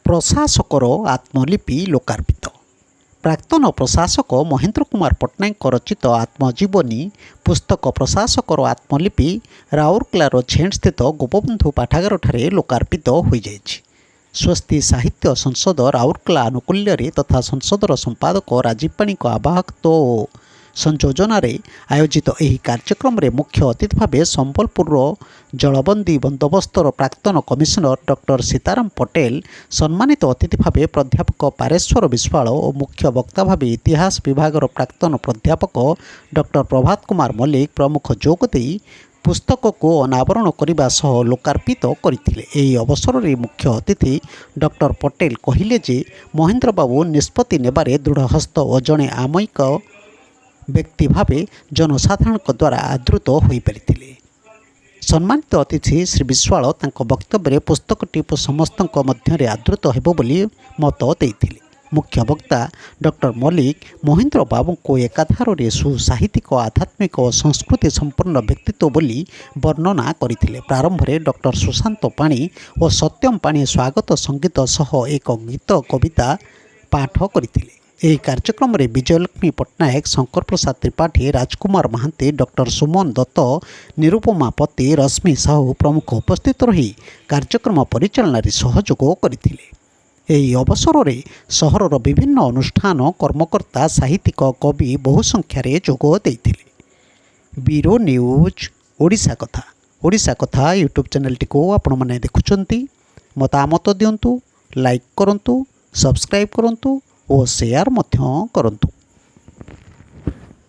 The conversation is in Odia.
ପ୍ରଶାସକର ଆତ୍ମଲିପି ଲୋକାର୍ପିତ। ପ୍ରାକ୍ତନ ପ୍ରଶାସକ ମହେନ୍ଦ୍ର କୁମାର ପଟ୍ଟନାୟକଙ୍କ ରଚିତ ଆତ୍ମଜୀବନୀ ପୁସ୍ତକ ପ୍ରଶାସକର ଆତ୍ମଲିପି ରାଉରକେଲାର ଛେଣ୍ଡସ୍ଥିତ ଗୋପବନ୍ଧୁ ପାଠାଗାରଠାରେ ଲୋକାର୍ପିତ ହୋଇଯାଇଛି। ସ୍ୱସ୍ତି ସାହିତ୍ୟ ସଂସଦ ରାଉରକେଲା ଆନୁକୂଲ୍ୟରେ ତଥା ସଂସଦର ସମ୍ପାଦକ ରାଜୀବ ପାଣିଙ୍କ ଆବାହକତ୍ୱ ଓ ସଂଯୋଜନାରେ ଆୟୋଜିତ ଏହି କାର୍ଯ୍ୟକ୍ରମରେ ମୁଖ୍ୟ ଅତିଥି ଭାବେ ସମ୍ବଲପୁରର ଜଳବନ୍ଦୀ ବନ୍ଦୋବସ୍ତର ପ୍ରାକ୍ତନ କମିଶନର ଡକ୍ଟର ସୀତାରାମ ପଟେଲ, ସମ୍ମାନିତ ଅତିଥି ଭାବେ ପ୍ରାଧ୍ୟାପକ ପାରେଶ୍ୱର ବିଶ୍ୱାଳ ଓ ମୁଖ୍ୟ ବକ୍ତା ଭାବେ ଇତିହାସ ବିଭାଗର ପ୍ରାକ୍ତନ ପ୍ରାଧ୍ୟାପକ ଡକ୍ଟର ପ୍ରଭାତ କୁମାର ମଲ୍ଲିକ ପ୍ରମୁଖ ଯୋଗ ଦେଇ ପୁସ୍ତକକୁ ଅନାବରଣ କରିବା ସହ ଲୋକାର୍ପିତ କରିଥିଲେ। ଏହି ଅବସରରେ ମୁଖ୍ୟ ଅତିଥି ଡକ୍ଟର ପଟେଲ କହିଲେ ଯେ ମହେନ୍ଦ୍ର ବାବୁ ନିଷ୍ପତ୍ତି ନେବାରେ ଦୃଢ଼ହସ୍ତ ଓ ଜଣେ ଆମୟିକ ବ୍ୟକ୍ତି ଭାବେ ଜନସାଧାରଣଙ୍କ ଦ୍ୱାରା ଆଦୃତ ହୋଇପାରିଥିଲେ। ସମ୍ମାନିତ ଅତିଥି ଶ୍ରୀ ବିଶ୍ୱାଳ ତାଙ୍କ ବକ୍ତବ୍ୟରେ ପୁସ୍ତକଟି ସମସ୍ତଙ୍କ ମଧ୍ୟରେ ଆଦୃତ ହେବ ବୋଲି ମତ ଦେଇଥିଲେ। ମୁଖ୍ୟ ବକ୍ତା ଡକ୍ଟର ମଲ୍ଲିକ ମହେନ୍ଦ୍ର ବାବୁଙ୍କୁ ଏକାଧାରରେ ସୁସାହିତ୍ୟିକ, ଆଧ୍ୟାତ୍ମିକ ଓ ସଂସ୍କୃତି ସମ୍ପନ୍ନ ବ୍ୟକ୍ତିତ୍ୱ ବୋଲି ବର୍ଣ୍ଣନା କରିଥିଲେ। ପ୍ରାରମ୍ଭରେ ଡକ୍ଟର ସୁଶାନ୍ତ ପାଣି ଓ ସତ୍ୟମ ପାଣି ସ୍ୱାଗତ ସଙ୍ଗୀତ ସହ ଏକ ଗୀତ କବିତା ପାଠ କରିଥିଲେ। ଏହି କାର୍ଯ୍ୟକ୍ରମରେ ବିଜୟଲକ୍ଷ୍ମୀ ପଟ୍ଟନାୟକ, ଶଙ୍କର ପ୍ରସାଦ ତ୍ରିପାଠୀ, ରାଜକୁମାର ମହାନ୍ତି, ଡକ୍ଟର ସୁମନ ଦତ୍ତ, ନିରୁପମା ପତି, ରଶ୍ମି ସାହୁ ପ୍ରମୁଖ ଉପସ୍ଥିତ ରହି କାର୍ଯ୍ୟକ୍ରମ ପରିଚାଳନାରେ ସହଯୋଗ କରିଥିଲେ। ଏହି ଅବସରରେ ସହରର ବିଭିନ୍ନ ଅନୁଷ୍ଠାନ, କର୍ମକର୍ତ୍ତା, ସାହିତ୍ୟିକ, କବି ବହୁ ସଂଖ୍ୟାରେ ଯୋଗ ଦେଇଥିଲେ। ବ୍ୟୁରୋ ନ୍ୟୁଜ୍ ଓଡ଼ିଶା କଥା ୟୁଟ୍ୟୁବ୍ ଚ୍ୟାନେଲଟିକୁ ଆପଣମାନେ ଦେଖୁଛନ୍ତି। ମତାମତ ଦିଅନ୍ତୁ, ଲାଇକ୍ କରନ୍ତୁ, ସବସ୍କ୍ରାଇବ୍ କରନ୍ତୁ ଓ ସେୟାର ମଧ୍ୟ କରନ୍ତୁ।